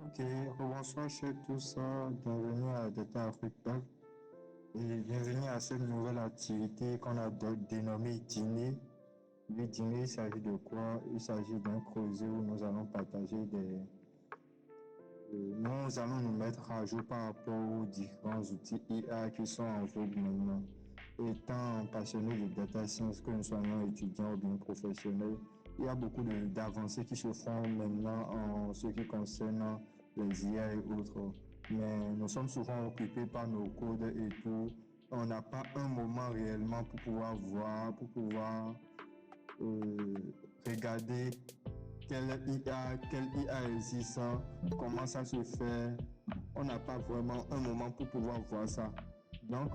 Ok, bonsoir chers tous, bienvenue à Data Africa et bienvenue à cette nouvelle activité qu'on a dénommée Dîner. Le dîner, il s'agit de quoi? Il s'agit d'un creuset où nous allons partager nous allons nous mettre à jour par rapport aux différents outils IA qui sont en vogue maintenant. Étant passionné de data science, que nous soyons étudiants ou bien professionnels, il y a beaucoup d'avancées qui se font maintenant en ce qui concerne les IA et autres. Mais nous sommes souvent occupés par nos codes et tout. On n'a pas un moment réellement pour pouvoir voir, pour pouvoir regarder quelle IA existe, comment ça se fait. On n'a pas vraiment un moment pour pouvoir voir ça. Donc,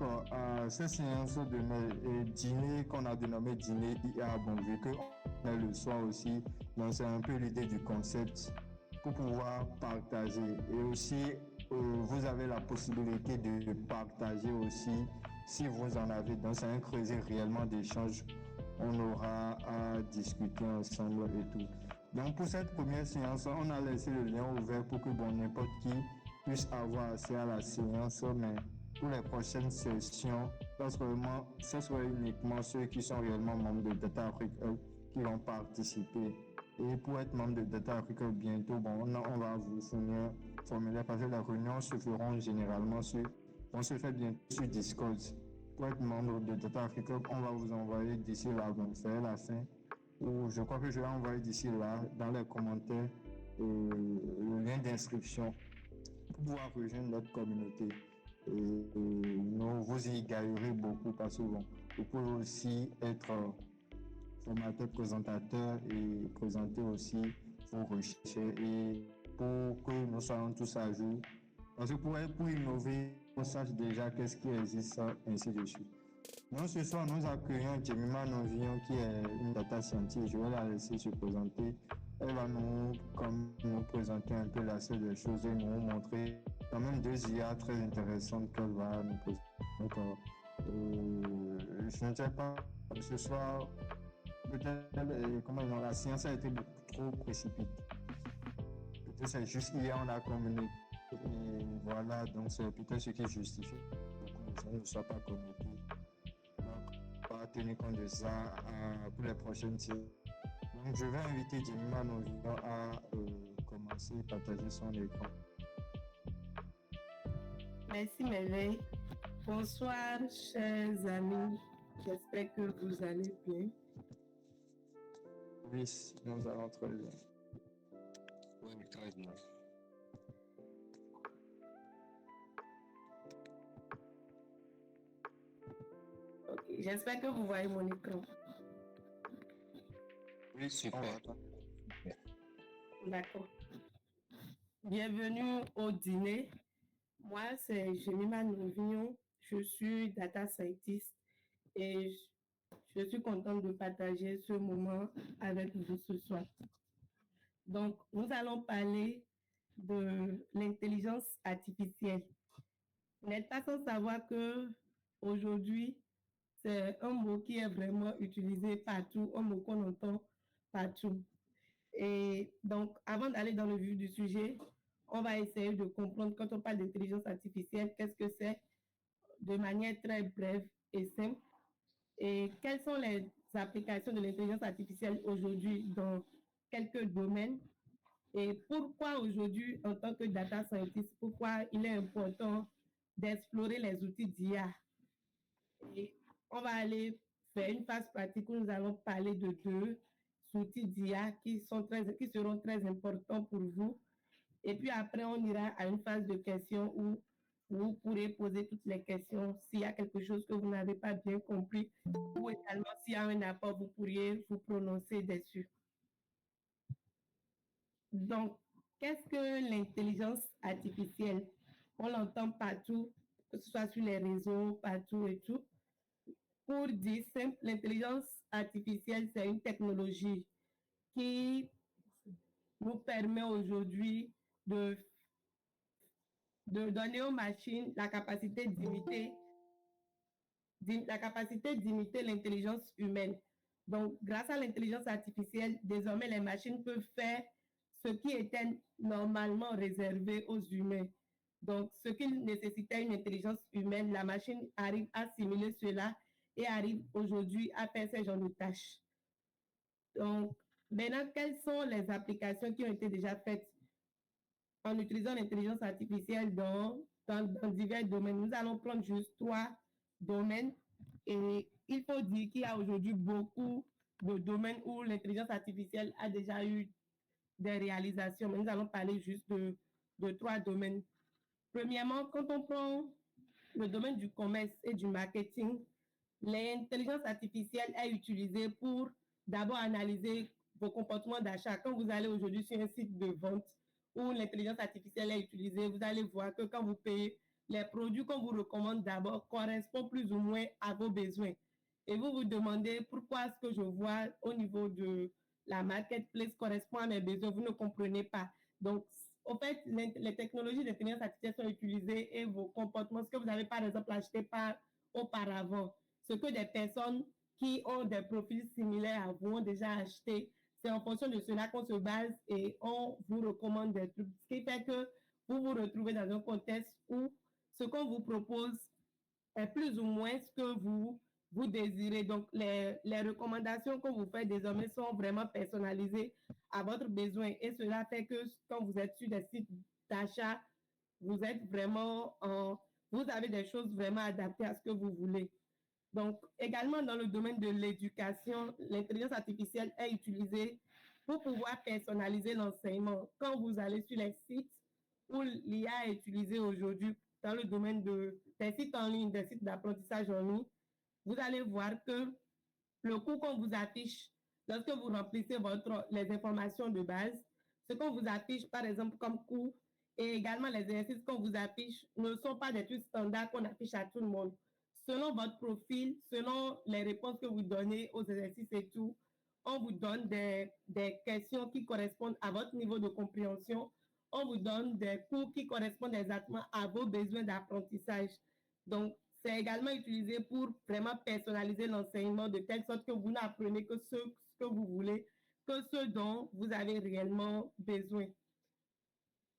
cette séance de dîner qu'on a dénommé dîner IA, bon, vu qu'on est le soir aussi, donc c'est un peu l'idée du concept pour pouvoir partager. Et aussi, vous avez la possibilité de partager aussi si vous en avez. Donc, c'est un creuset réellement d'échange. On aura à discuter ensemble et tout. Donc, pour cette première séance, on a laissé le lien ouvert pour que n'importe qui puisse avoir accès à la séance, mais pour les prochaines sessions, ce sera uniquement ceux qui sont réellement membres de Data Africa qui vont participer. Et pour être membre de Data Africa bientôt, on va vous fournir un formulaire parce que les réunions se feront généralement on se fait bientôt sur Discord. Pour être membre de Data Africa, on va vous envoyer d'ici là, donc c'est la fin. Ou je crois que je vais envoyer d'ici là, dans les commentaires, le lien d'inscription pour pouvoir rejoindre notre communauté. Nous vous y gagnerez beaucoup parce que vous pouvez aussi être formateur, présentateur et présenter aussi vos recherches et pour que nous soyons tous à jour. Parce que pour innover, on sache déjà qu'est-ce qui existe, ainsi de suite. Donc ce soir, nous accueillons Jemima Novion qui est une data scientist. Je vais la laisser se présenter. Elle va nous présenter un peu la seule des choses et nous montrer quand même deux IA très intéressantes qu'elle va nous présenter. Donc, je ne sais pas, ce soir, peut-être, comment dire, la science a été beaucoup trop précipitée. Peut-être c'est juste hier, on a communiqué. Et voilà, donc c'est peut-être ce qui justifie que les gens ne soient pas communiqués. Donc, on va tenir compte de ça pour les prochaines séries. Donc, je vais inviter Jemima Novion à commencer à partager son écran. Merci Merveille. Bonsoir chers amis, j'espère que vous allez bien. Oui, nous allons très bien. Oui, très bien. Ok, j'espère que vous voyez mon écran. Oui, Super. D'accord. Bienvenue au dîner. Moi, c'est Jemima Novion. Je suis data scientist et je suis contente de partager ce moment avec vous ce soir. Donc, nous allons parler de l'intelligence artificielle. Vous n'êtes pas sans savoir que aujourd'hui, c'est un mot qui est vraiment utilisé partout, un mot qu'on entend partout. Et donc, avant d'aller dans le vif du sujet, on va essayer de comprendre quand on parle d'intelligence artificielle, qu'est-ce que c'est de manière très brève et simple et quelles sont les applications de l'intelligence artificielle aujourd'hui dans quelques domaines et pourquoi aujourd'hui, en tant que data scientist, pourquoi il est important d'explorer les outils d'IA. Et on va aller faire une phase pratique où nous allons parler de deux outils d'IA qui seront très importants pour vous. Et puis après, on ira à une phase de questions où vous pourrez poser toutes les questions. S'il y a quelque chose que vous n'avez pas bien compris ou également s'il y a un apport, vous pourriez vous prononcer dessus. Donc, qu'est-ce que l'intelligence artificielle? On l'entend partout, que ce soit sur les réseaux, partout et tout. Pour dire simple, l'intelligence artificielle, c'est une technologie qui nous permet aujourd'hui de donner aux machines la capacité d'imiter l'intelligence humaine. Donc, grâce à l'intelligence artificielle, désormais, les machines peuvent faire ce ce qui était normalement réservé aux humains. Donc, ce qui nécessitait une intelligence humaine, la machine arrive à simuler cela et arrive aujourd'hui à faire ce genre de tâches. Donc, maintenant, quelles sont les applications qui ont été déjà faites en utilisant l'intelligence artificielle dans divers domaines? Nous allons prendre juste 3 domaines et il faut dire qu'il y a aujourd'hui beaucoup de domaines où l'intelligence artificielle a déjà eu des réalisations, mais nous allons parler juste de 3 domaines. Premièrement, quand on prend le domaine du commerce et du marketing, l'intelligence artificielle est utilisée pour d'abord analyser vos comportements d'achat. Quand vous allez aujourd'hui sur un site de vente où l'intelligence artificielle est utilisée, vous allez voir que quand vous payez, les produits qu'on vous recommande d'abord correspondent plus ou moins à vos besoins. Et vous vous demandez pourquoi ce que je vois au niveau de la marketplace correspond à mes besoins. Vous ne comprenez pas. Donc, en fait, les technologies d'intelligence artificielle sont utilisées et vos comportements, ce que vous avez par exemple acheté auparavant, ce que des personnes qui ont des profils similaires à vous ont déjà acheté, c'est en fonction de cela qu'on se base et on vous recommande des trucs. Ce qui fait que vous vous retrouvez dans un contexte où ce qu'on vous propose est plus ou moins ce que vous désirez. Donc, les recommandations qu'on vous fait désormais sont vraiment personnalisées à votre besoin. Et cela fait que quand vous êtes sur des sites d'achat, vous êtes vraiment vous avez des choses vraiment adaptées à ce que vous voulez. Donc, également dans le domaine de l'éducation, l'intelligence artificielle est utilisée pour pouvoir personnaliser l'enseignement. Quand vous allez sur les sites où l'IA est utilisée aujourd'hui dans le domaine des sites en ligne, des sites d'apprentissage en ligne, vous allez voir que le cours qu'on vous affiche lorsque vous remplissez les informations de base, ce qu'on vous affiche par exemple comme cours et également les exercices qu'on vous affiche ne sont pas des trucs standards qu'on affiche à tout le monde. Selon votre profil, selon les réponses que vous donnez aux exercices et tout, on vous donne des questions qui correspondent à votre niveau de compréhension. On vous donne des cours qui correspondent exactement à vos besoins d'apprentissage. Donc, c'est également utilisé pour vraiment personnaliser l'enseignement de telle sorte que vous n'apprenez que ce que vous voulez, que ce dont vous avez réellement besoin.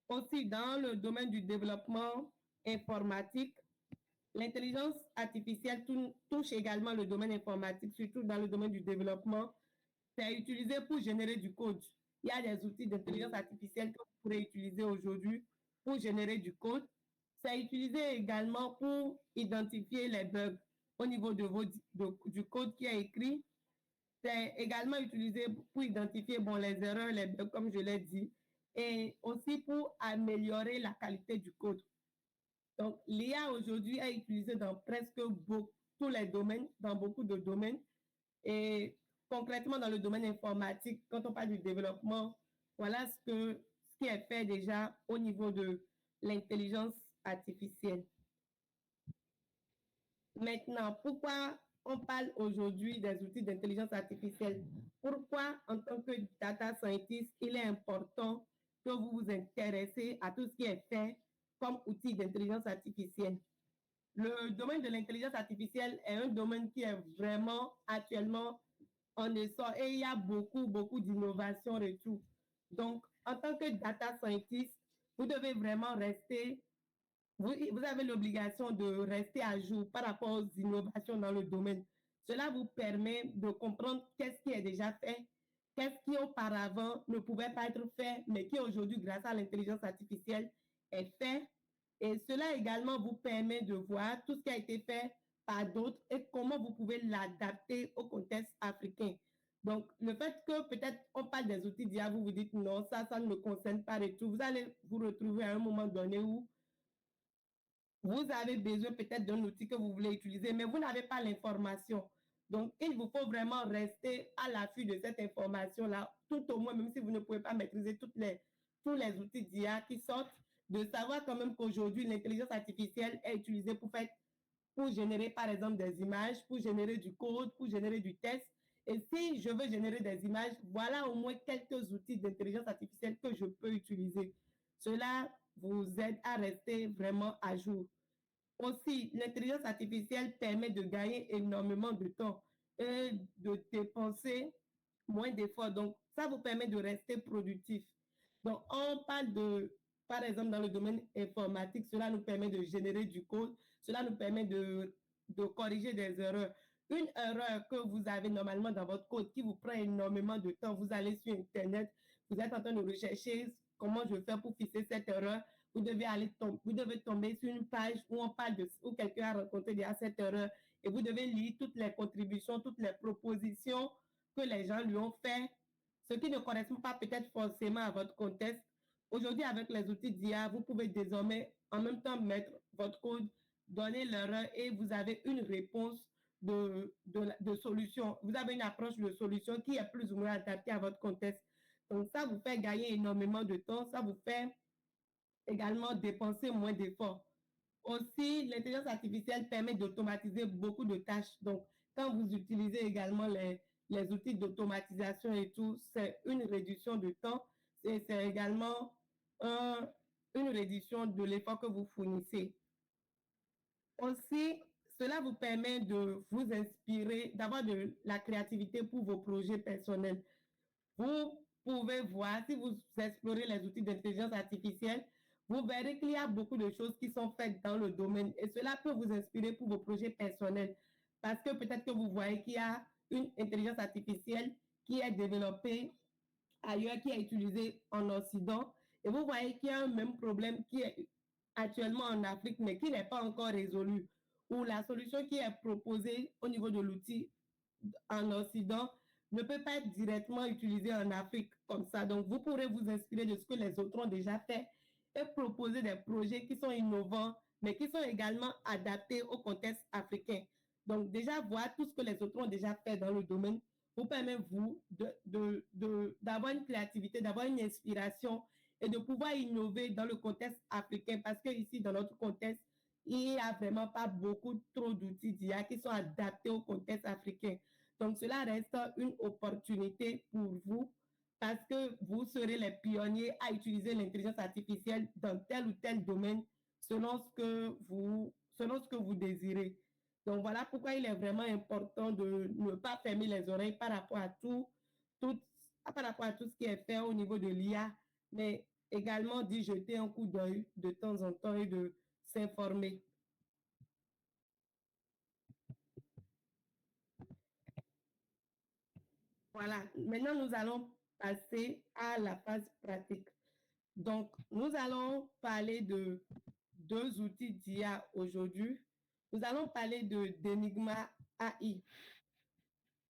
Aussi, dans le domaine du développement informatique, l'intelligence artificielle touche également le domaine informatique, surtout dans le domaine du développement. C'est utilisé pour générer du code. Il y a des outils d'intelligence artificielle que vous pourrez utiliser aujourd'hui pour générer du code. C'est utilisé également pour identifier les bugs au niveau du code qui est écrit. C'est également utilisé pour identifier les erreurs, les bugs, comme je l'ai dit, et aussi pour améliorer la qualité du code. Donc, l'IA aujourd'hui est utilisée dans presque tous les domaines, dans beaucoup de domaines. Et concrètement, dans le domaine informatique, quand on parle du développement, voilà ce qui est fait déjà au niveau de l'intelligence artificielle. Maintenant, pourquoi on parle aujourd'hui des outils d'intelligence artificielle? Pourquoi, en tant que data scientist, il est important que vous vous intéressez à tout ce qui est fait comme outil d'intelligence artificielle? Le domaine de l'intelligence artificielle est un domaine qui est vraiment actuellement en essor et il y a beaucoup d'innovations et tout. Donc, en tant que data scientist, vous devez vraiment vous avez l'obligation de rester à jour par rapport aux innovations dans le domaine. Cela vous permet de comprendre qu'est-ce qui est déjà fait, qu'est-ce qui auparavant ne pouvait pas être fait, mais qui aujourd'hui, grâce à l'intelligence artificielle, est fait. Et cela également vous permet de voir tout ce qui a été fait par d'autres et comment vous pouvez l'adapter au contexte africain. Donc, le fait que peut-être on parle des outils d'IA, vous vous dites non, ça ne me concerne pas et tout. Vous allez vous retrouver à un moment donné où vous avez besoin peut-être d'un outil que vous voulez utiliser, mais vous n'avez pas l'information. Donc, il vous faut vraiment rester à l'affût de cette information-là, tout au moins, même si vous ne pouvez pas maîtriser tous les outils d'IA qui sortent, de savoir quand même qu'aujourd'hui, l'intelligence artificielle est utilisée pour générer, par exemple, des images, pour générer du code, pour générer du texte. Et si je veux générer des images, voilà au moins quelques outils d'intelligence artificielle que je peux utiliser. Cela vous aide à rester vraiment à jour. Aussi, l'intelligence artificielle permet de gagner énormément de temps et de dépenser moins d'efforts. Donc, ça vous permet de rester productif. Donc, on parle de, par exemple, dans le domaine informatique, cela nous permet de générer du code, cela nous permet de corriger des erreurs. Une erreur que vous avez normalement dans votre code qui vous prend énormément de temps, vous allez sur Internet, vous êtes en train de rechercher comment je fais pour fixer cette erreur. Vous devez tomber sur une page où on parle de, où quelqu'un a rencontré déjà cette erreur et vous devez lire toutes les contributions, toutes les propositions que les gens lui ont fait, ce qui ne correspond pas peut-être forcément à votre contexte. Aujourd'hui, avec les outils d'IA, vous pouvez désormais en même temps mettre votre code, donner l'erreur et vous avez une réponse de solution. Vous avez une approche de solution qui est plus ou moins adaptée à votre contexte. Donc, ça vous fait gagner énormément de temps. Ça vous fait également dépenser moins d'efforts. Aussi, l'intelligence artificielle permet d'automatiser beaucoup de tâches. Donc, quand vous utilisez également les outils d'automatisation et tout, c'est une réduction de temps. C'est également une réduction de l'effort que vous fournissez. Aussi, cela vous permet de vous inspirer, d'avoir de la créativité pour vos projets personnels. Vous pouvez voir, si vous explorez les outils d'intelligence artificielle, vous verrez qu'il y a beaucoup de choses qui sont faites dans le domaine et cela peut vous inspirer pour vos projets personnels parce que peut-être que vous voyez qu'il y a une intelligence artificielle qui est développée ailleurs, qui est utilisée en Occident et vous voyez qu'il y a un même problème qui est actuellement en Afrique mais qui n'est pas encore résolu ou la solution qui est proposée au niveau de l'outil en Occident ne peut pas être directement utilisé en Afrique comme ça. Donc, vous pourrez vous inspirer de ce que les autres ont déjà fait et proposer des projets qui sont innovants, mais qui sont également adaptés au contexte africain. Donc, déjà, voir tout ce que les autres ont déjà fait dans le domaine vous permet, vous, d'avoir une créativité, d'avoir une inspiration et de pouvoir innover dans le contexte africain parce que ici, dans notre contexte, il n'y a vraiment pas beaucoup trop d'outils d'IA qui sont adaptés au contexte africain. Donc, cela reste une opportunité pour vous parce que vous serez les pionniers à utiliser l'intelligence artificielle dans tel ou tel domaine selon ce que vous désirez. Donc, voilà pourquoi il est vraiment important de ne pas fermer les oreilles par rapport à par rapport à tout ce qui est fait au niveau de l'IA, mais également d'y jeter un coup d'œil de temps en temps et de s'informer. Voilà, maintenant nous allons passer à la phase pratique. Donc, nous allons parler de deux outils d'IA aujourd'hui. Nous allons parler d'Enigma AI.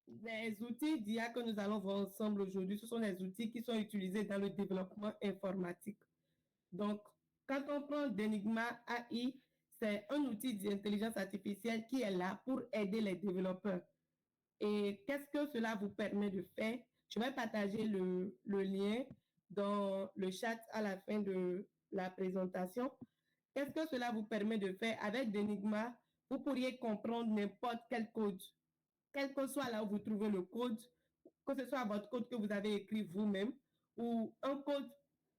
Les outils d'IA que nous allons voir ensemble aujourd'hui, ce sont des outils qui sont utilisés dans le développement informatique. Donc, quand on prend d'Enigma AI, c'est un outil d'intelligence artificielle qui est là pour aider les développeurs. Et qu'est-ce que cela vous permet de faire? Je vais partager le lien dans le chat à la fin de la présentation. Qu'est-ce que cela vous permet de faire? Avec d'Enigma, vous pourriez comprendre n'importe quel code, quel que soit là où vous trouvez le code, que ce soit votre code que vous avez écrit vous-même ou un code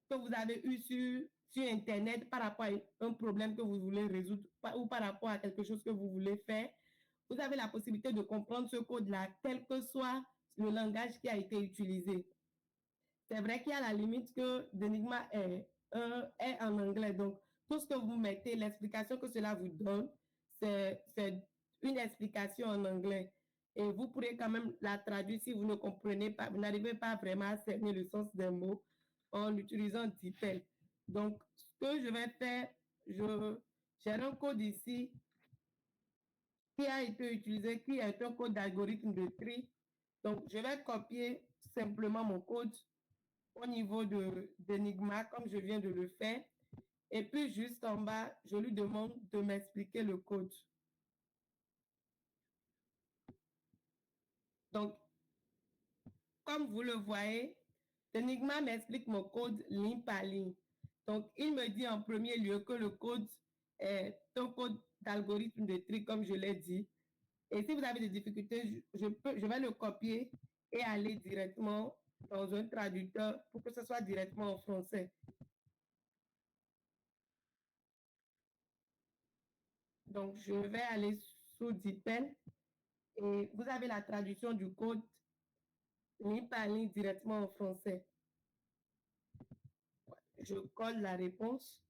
que vous avez eu sur Internet par rapport à un problème que vous voulez résoudre ou par rapport à quelque chose que vous voulez faire. Vous avez la possibilité de comprendre ce code-là, quel que soit le langage qui a été utilisé. C'est vrai qu'il y a la limite que Denigma est en anglais. Donc, tout ce que vous mettez, l'explication que cela vous donne, c'est une explication en anglais. Et vous pourrez quand même la traduire si vous ne comprenez pas, vous n'arrivez pas vraiment à cerner le sens des mots en utilisant DeepL. Donc, ce que je vais faire, j'ai un code ici qui a été utilisé, qui est un code d'algorithme de tri. Donc, je vais copier simplement mon code au niveau d'Enigma, comme je viens de le faire. Et puis, juste en bas, je lui demande de m'expliquer le code. Donc, comme vous le voyez, Enigma m'explique mon code ligne par ligne. Donc, il me dit en premier lieu que le code est un code d'algorithme de tri, comme je l'ai dit. Et si vous avez des difficultés, je vais le copier et aller directement dans un traducteur pour que ce soit directement en français. Donc, je vais aller sous DeepL et vous avez la traduction du code ligne par ligne directement en français. je colle la réponse.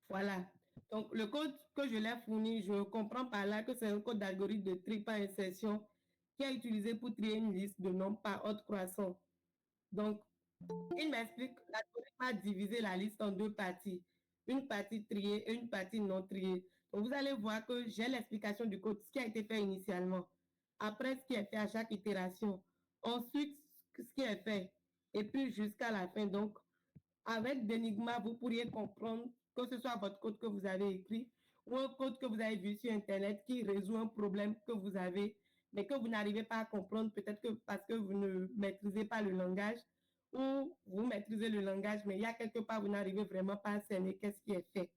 Voilà. Donc, le code que je l'ai fourni, je comprends par là que c'est un code d'algorithme de tri par insertion qui est utilisé pour trier une liste de nombres par ordre croissant. Donc, il m'explique que l'algorithme a divisé la liste en deux parties, une partie triée et une partie non triée. Donc, vous allez voir que j'ai l'explication du code, ce qui a été fait initialement, après ce qui est fait à chaque itération, ensuite ce qui est fait, et puis jusqu'à la fin. Donc, avec Denigma, vous pourriez comprendre que ce soit votre code que vous avez écrit ou un code que vous avez vu sur Internet qui résout un problème que vous avez, mais que vous n'arrivez pas à comprendre, peut-être que parce que vous ne maîtrisez pas le langage ou vous maîtrisez le langage, mais il y a quelque part, vous n'arrivez vraiment pas à cerner qu'est-ce qui est fait.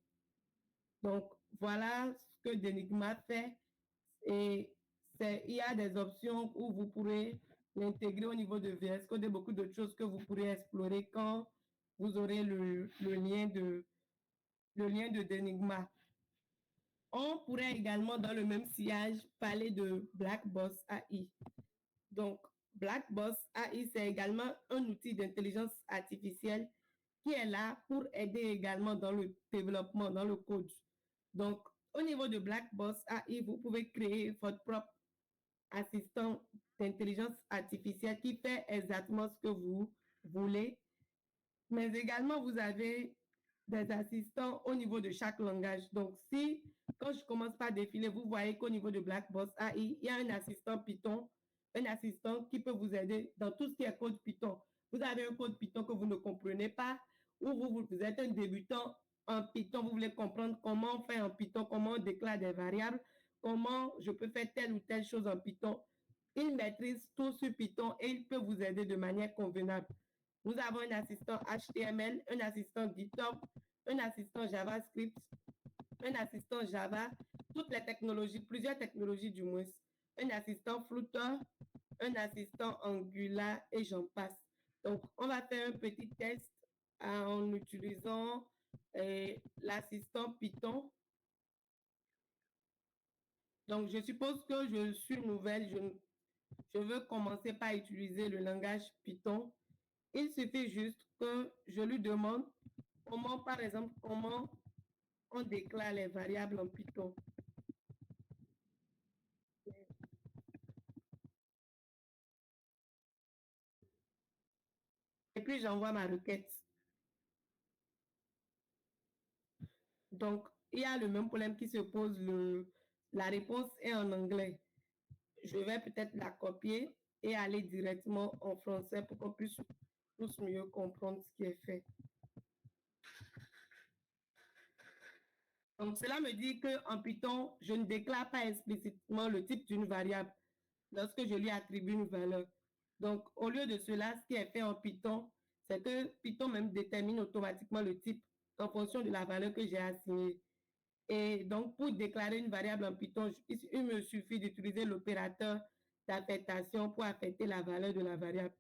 Donc, voilà ce que Denigma fait. Et il y a des options où vous pourrez l'intégrer au niveau de VS Code et beaucoup d'autres choses que vous pourrez explorer quand vous aurez le lien de Denigma. On pourrait également, dans le même sillage, parler de Black Boss AI. Donc, Black Boss AI, c'est également un outil d'intelligence artificielle qui est là pour aider également dans le développement, dans le code. Donc, au niveau de Black Boss AI, vous pouvez créer votre propre assistant d'intelligence artificielle qui fait exactement ce que vous voulez. Mais également, vous avez des assistants au niveau de chaque langage. Donc, si, quand je commence par défiler, vous voyez qu'au niveau de Black Boss AI, il y a un assistant Python, un assistant qui peut vous aider dans tout ce qui est code Python. Vous avez un code Python que vous ne comprenez pas, ou vous êtes un débutant en Python, vous voulez comprendre comment on fait en Python, comment on déclare des variables, comment je peux faire telle ou telle chose en Python. Il maîtrise tout sur Python et il peut vous aider de manière convenable. Nous avons un assistant HTML, un assistant GitHub, un assistant JavaScript, un assistant Java, toutes les technologies, plusieurs technologies du moins, un assistant Flutter, un assistant Angular et j'en passe. Donc, on va faire un petit test en utilisant l'assistant Python. Donc, je suppose que je suis nouvelle, je veux commencer par utiliser le langage Python. Il suffit juste que je lui demande comment, par exemple, comment on déclare les variables en Python. Et puis, j'envoie ma requête. Donc, il y a le même problème qui se pose. La réponse est en anglais. Je vais peut-être la copier et aller directement en français pour qu'on puisse tous mieux comprendre ce qui est fait. Donc, cela me dit qu'en Python, je ne déclare pas explicitement le type d'une variable lorsque je lui attribue une valeur. Donc, au lieu de cela, ce qui est fait en Python, c'est que Python même détermine automatiquement le type en fonction de la valeur que j'ai assignée. Et donc, pour déclarer une variable en Python, il me suffit d'utiliser l'opérateur d'affectation pour affecter la valeur de la variable.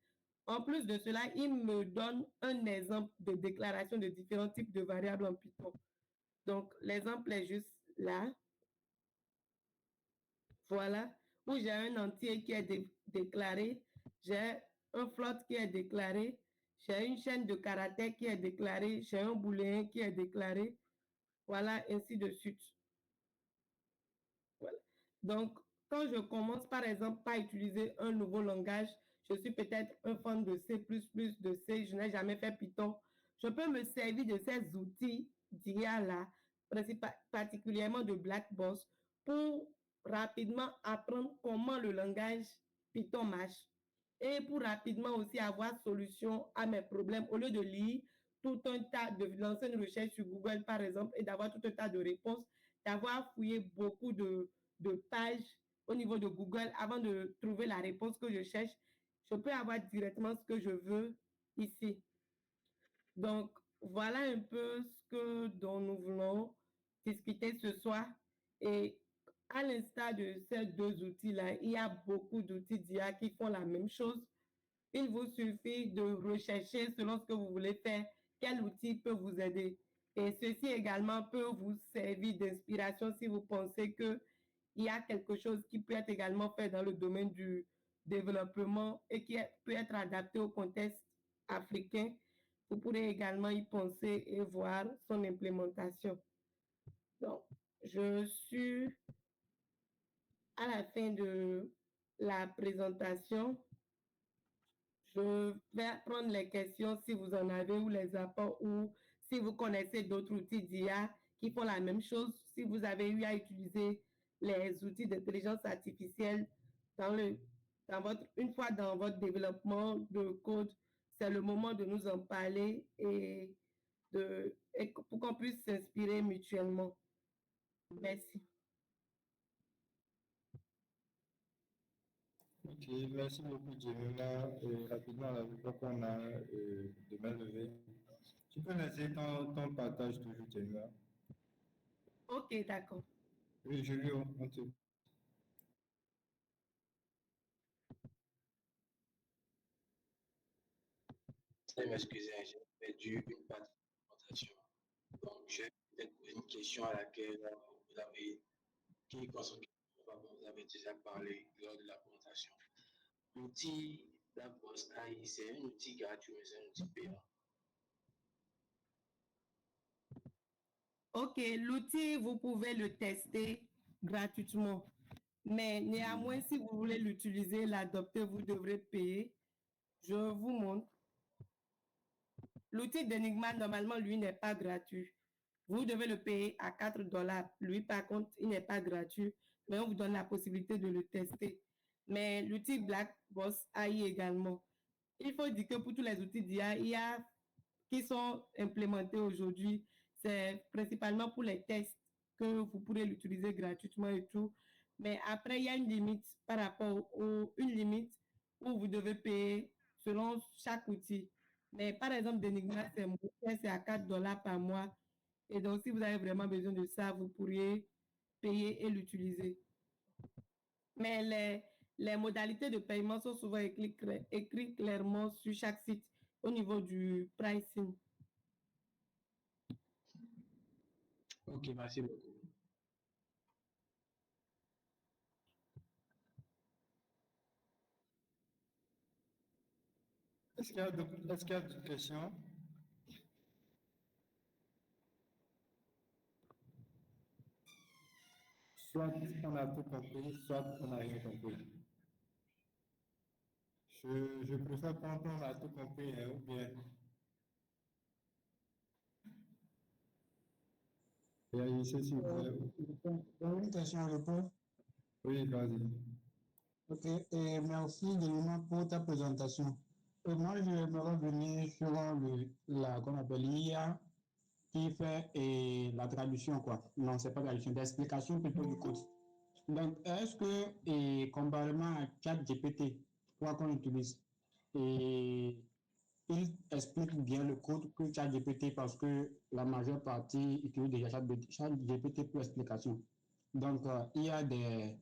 En plus de cela, il me donne un exemple de déclaration de différents types de variables en Python. Donc, l'exemple est juste là. Voilà, où j'ai un entier qui est déclaré, j'ai un float qui est déclaré, j'ai une chaîne de caractères qui est déclarée, j'ai un booléen qui est déclaré, voilà, ainsi de suite. Voilà. Donc, quand je commence par exemple par utiliser un nouveau langage, je suis peut-être un fan de C++, de C, je n'ai jamais fait Python, je peux me servir de ces outils d'IA-là, particulièrement de Blackbox, pour rapidement apprendre comment le langage Python marche et pour rapidement aussi avoir solution à mes problèmes au lieu de lire tout un tas, de lancer une recherche sur Google par exemple et d'avoir tout un tas de réponses, d'avoir fouillé beaucoup de pages au niveau de Google avant de trouver la réponse que je cherche. Je peux avoir directement ce que je veux ici. Donc, voilà un peu dont nous voulons discuter ce soir. Et à l'instar de ces deux outils-là, il y a beaucoup d'outils d'IA qui font la même chose. Il vous suffit de rechercher selon ce que vous voulez faire, quel outil peut vous aider. Et ceci également peut vous servir d'inspiration si vous pensez qu'il y a quelque chose qui peut être également fait dans le domaine du développement et qui peut être adapté au contexte africains, vous pourrez également y penser et voir son implémentation. Donc, je suis à la fin de la présentation. Je vais prendre les questions si vous en avez ou les apports ou si vous connaissez d'autres outils d'IA qui font la même chose. Si vous avez eu à utiliser les outils d'intelligence artificielle une fois dans votre développement de code, c'est le moment de nous en parler et pour qu'on puisse s'inspirer mutuellement. Merci. Ok, merci beaucoup, Jemima. Rapidement, la voix qu'on a de main levée. Tu peux laisser ton partage toujours, Jemima. Ok, d'accord. Oui, je lui on te... M'excuser, j'ai perdu une partie de la présentation. Donc, j'ai peut-être une question à laquelle vous avez, qui concerne vous avez déjà parlé lors de la présentation. L'outil Labos AI, c'est un outil gratuit, mais c'est un outil payant. Ok, l'outil, vous pouvez le tester gratuitement. Mais néanmoins, si vous voulez l'utiliser, l'adopter, vous devrez payer. Je vous montre. L'outil d'Enigma, normalement, lui, n'est pas gratuit. Vous devez le payer à $4. Lui, par contre, il n'est pas gratuit, mais on vous donne la possibilité de le tester. Mais l'outil Black Boss AI également. Il faut dire que pour tous les outils d'IA, qui sont implémentés aujourd'hui, c'est principalement pour les tests que vous pourrez l'utiliser gratuitement et tout. Mais après, il y a une limite par rapport une limite où vous devez payer selon chaque outil. Mais par exemple, Denigma, c'est à $4 par mois. Et donc, si vous avez vraiment besoin de ça, vous pourriez payer et l'utiliser. Mais les modalités de paiement sont souvent écrites clairement sur chaque site au niveau du pricing. Ok, merci beaucoup. Est-ce qu'il y a d'autres questions? Soit on a tout compris, soit on n'a rien compris. Je préfère quand on a tout compris, hein, ou bien. Il y a ici, s'il vous plaît. Une question à répondre. Oui, vas-y. Ok, et merci Guillaume pour ta présentation. Moi, je vais revenir sur qu'on appelle l'IA qui fait la traduction, quoi. Non, c'est pas traduction, l'explication plutôt du code. Donc, est-ce que, comparément à ChatGPT, quoi qu'on utilise, et il explique bien le code que ChatGPT parce que la majeure partie utilise déjà ChatGPT pour explication. Donc, il y a des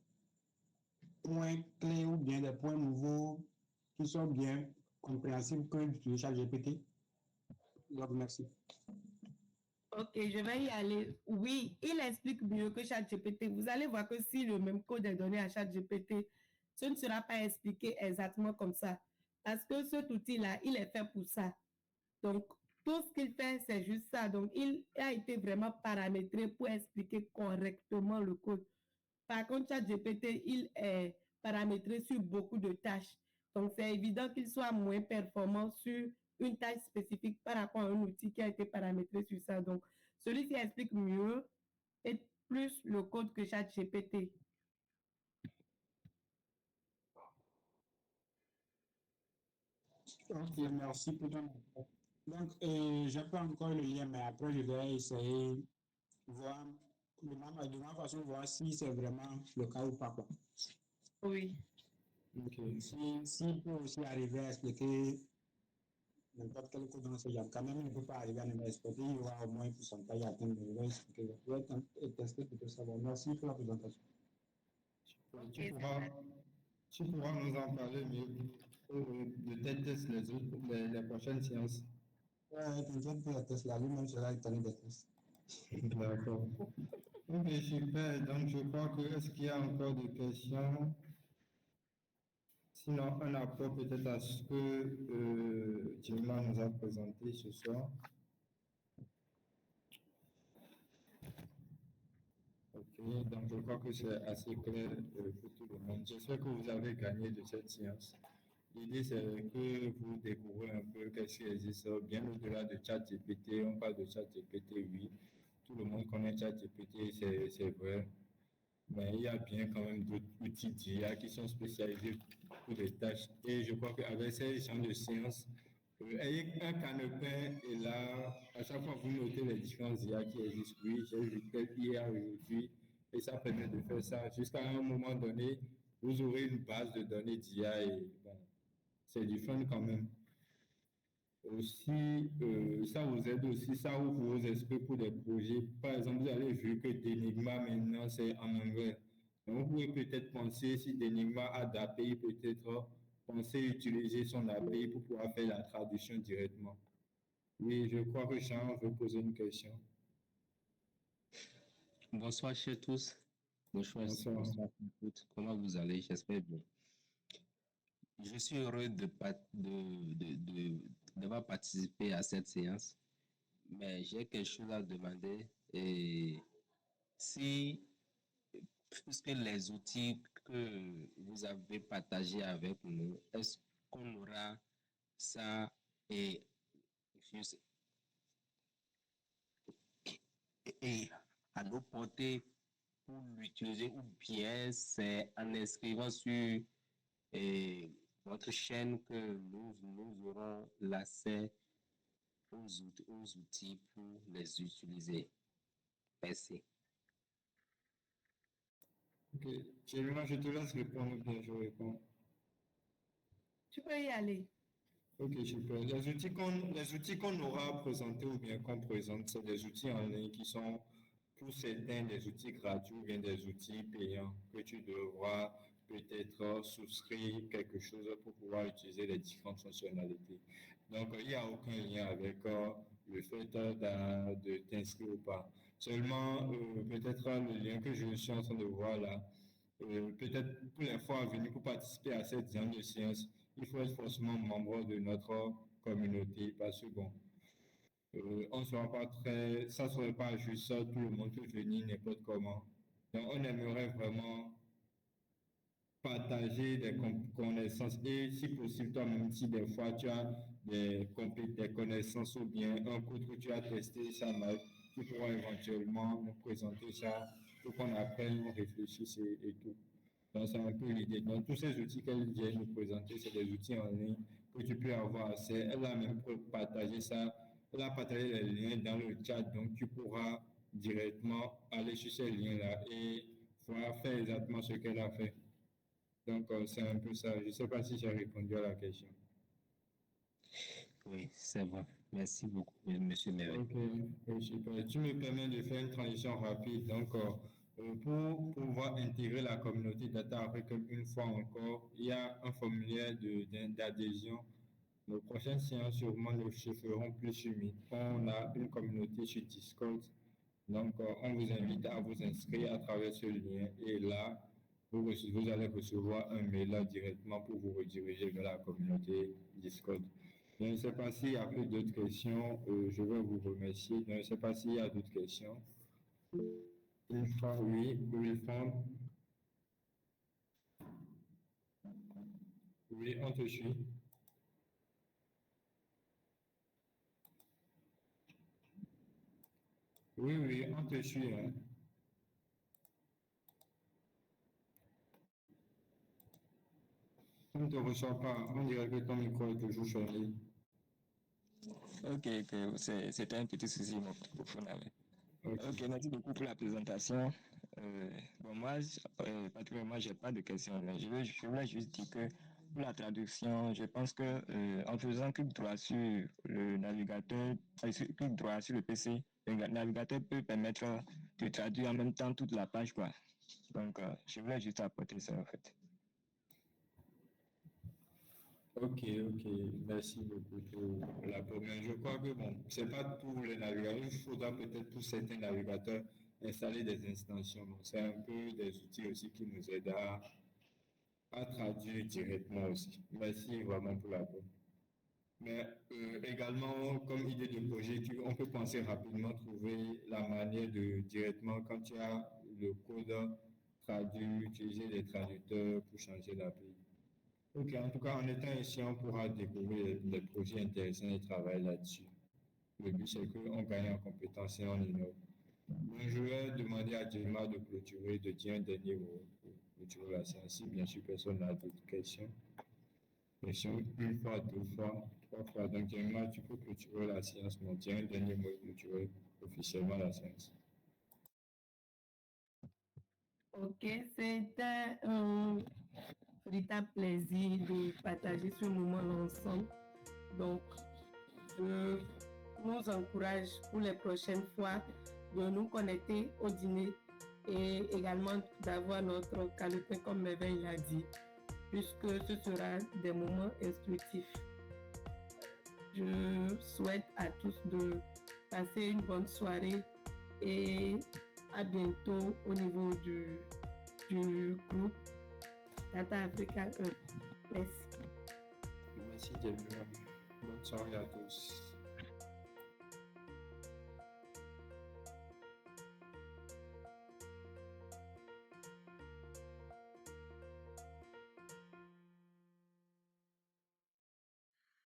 points clés ou bien des points nouveaux qui sont bien compréhensibles que d'utiliser ChatGPT. Donc, merci. Ok, je vais y aller. Oui, il explique mieux que ChatGPT. Vous allez voir que si le même code est donné à ChatGPT, ce ne sera pas expliqué exactement comme ça. Parce que cet outil-là, il est fait pour ça. Donc, tout ce qu'il fait, c'est juste ça. Donc, il a été vraiment paramétré pour expliquer correctement le code. Par contre, ChatGPT, il est paramétré sur beaucoup de tâches. Donc, c'est évident qu'il soit moins performant sur une tâche spécifique par rapport à un outil qui a été paramétré sur ça. Donc, celui-ci explique mieux et plus le code que ChatGPT. Ok, merci pour ton rapport. Donc, je n'ai pas encore le lien, mais après, je vais essayer voir, de ma façon, voir si c'est vraiment le cas ou pas, quoi. Oui. Ok. Si peut aussi arriver à expliquer n'importe quel code dans ce genre, quand même, il ne peut pas arriver à nous expliquer, il y aura au moins un pourcentage à atteindre. Je vais expliquer, je vais tester plutôt ça. Merci pour la présentation. Tu pourras nous en parler mieux de tête test les prochaines séances. Ouais, t'inquiète pour la test, là, lui-même sera étonné des tests. D'accord. Ok, super. Donc, je crois que, est-ce qu'il y a encore des questions? Sinon, un apport peut-être à ce que Jimma nous a présenté ce soir. Ok, donc je crois que c'est assez clair pour tout le monde. J'espère que vous avez gagné de cette séance. L'idée, c'est que vous découvrez un peu qu'est-ce qui existe bien au-delà de ChatGPT. On parle de ChatGPT, oui. Tout le monde connaît ChatGPT, c'est vrai. Mais il y a bien quand même d'autres outils d'IA qui sont spécialisés pour des tâches. Et je crois qu'avec ces gens de séance, ayez un calepin et là, à chaque fois, vous notez les différents IA qui existent. Oui, j'ai vu tel IA aujourd'hui et ça permet de faire ça. Jusqu'à un moment donné, vous aurez une base de données d'IA et bon, c'est du fun quand même. Aussi, ça vous aide aussi, ça ouvre vos esprits pour des projets. Par exemple, vous avez vu que Denigma maintenant c'est en anglais. Donc, vous pouvez peut-être penser, si Denigma a d'API, peut-être penser utiliser son API pour pouvoir faire la traduction directement. Oui, je crois que Jean veut poser une question. Bonsoir chers tous. Bonsoir, Bonsoir. bonsoir. Comment vous allez? J'espère bien. Je suis heureux d'avoir participé à cette séance, mais j'ai quelque chose à demander. Et si, puisque les outils que vous avez partagés avec nous, est-ce qu'on aura ça et, et à nos portées pour l'utiliser ou bien c'est en inscrivant sur votre chaîne que nous aurons l'accès aux outils pour les utiliser. Merci. Ok, Jérémy, je te laisse répondre ou bien je réponds. Tu peux y aller. Ok, super. Les outils qu'on aura présentés ou bien qu'on présente, c'est des outils en ligne qui sont pour certains des outils gratuits ou bien des outils payants que tu devras peut-être souscrire quelque chose pour pouvoir utiliser les différentes fonctionnalités. Donc, il n'y a aucun lien avec le fait de t'inscrire ou pas. Seulement, peut-être le lien que je suis en train de voir là, peut-être pour les fois à venir pour participer à cette de séance, il faut être forcément membre de notre communauté parce que bon, on ne sera pas très, ça ne serait pas juste ça, tout le monde peut venir n'importe comment. Donc, on aimerait vraiment partager des connaissances et si possible, toi-même, si des fois tu as des connaissances ou bien un code que tu as testé, ça marche, tu pourras éventuellement nous présenter ça pour qu'on apprenne, on réfléchisse et tout. Donc, c'est un peu l'idée. Donc, tous ces outils qu'elle vient nous présenter, c'est des outils en ligne que tu peux avoir accès. Elle a même partager ça. Elle a partagé les liens dans le chat. Donc, tu pourras directement aller sur ces liens-là et pouvoir faire exactement ce qu'elle a fait. Donc, c'est un peu ça. Je ne sais pas si j'ai répondu à la question. Oui, c'est bon. Merci beaucoup, monsieur Merveille. Ok, oui, super. Tu me permets de faire une transition rapide. Donc, pour pouvoir intégrer la communauté Data Africa une fois encore, il y a un formulaire d'adhésion. Nos prochaines séances sûrement nous se feront plus sur Meet. On a une communauté sur Discord. Donc, on vous invite à vous inscrire à travers ce lien. Et là, vous allez recevoir un mail là directement pour vous rediriger vers la communauté Discord. Je ne sais pas s'il y a d'autres questions. Je vais vous remercier. Je ne sais pas s'il y a d'autres questions. Une fois, oui, Wilford. Oui, on te suit. Oui, oui, on te suit. Hein. On ne te reçoit pas. On dirait que ton micro est toujours fermé. Ok, c'était un petit souci, mon microphone avait. Okay. Ok, merci beaucoup pour la présentation. Bon, moi, particulièrement, je n'ai pas de questions. Mais je voulais juste dire que pour la traduction, je pense que en faisant clic droit sur le navigateur, clic droit sur le PC, le navigateur peut permettre de traduire en même temps toute la page, quoi. Donc, je voulais juste apporter ça, en fait. Ok, merci beaucoup pour la première. Je crois que bon, c'est pas tous les navigateurs, il faudra peut-être pour certains navigateurs installer des extensions. Donc, c'est un peu des outils aussi qui nous aident à traduire directement aussi. Merci vraiment pour la peau. Mais également, comme idée de projet, on peut penser rapidement trouver la manière de directement, quand tu as le code traduit, utiliser des traducteurs pour changer l'appli. Ok, en tout cas, en étant ici, on pourra découvrir des projets intéressants et travailler là-dessus. Le but, c'est qu'on gagne en compétences et on innove. Donc, je vais demander à Djema de clôturer, de dire un dernier mot pour clôturer la séance. Si bien sûr personne n'a d'autres questions. Question une fois, deux fois, trois fois. Donc, Djema, tu peux clôturer la séance, mais dire un dernier mot et clôturer officiellement la séance. Ok, c'était un véritable plaisir de partager ce moment ensemble. Donc, je nous encourage pour les prochaines fois de nous connecter au dîner et également d'avoir notre calepin comme Merveille l'a dit, puisque ce sera des moments instructifs. Je souhaite à tous de passer une bonne soirée et à bientôt au niveau du groupe Data Africa 1. Merci. Merci, Djema. Bonne soirée à tous.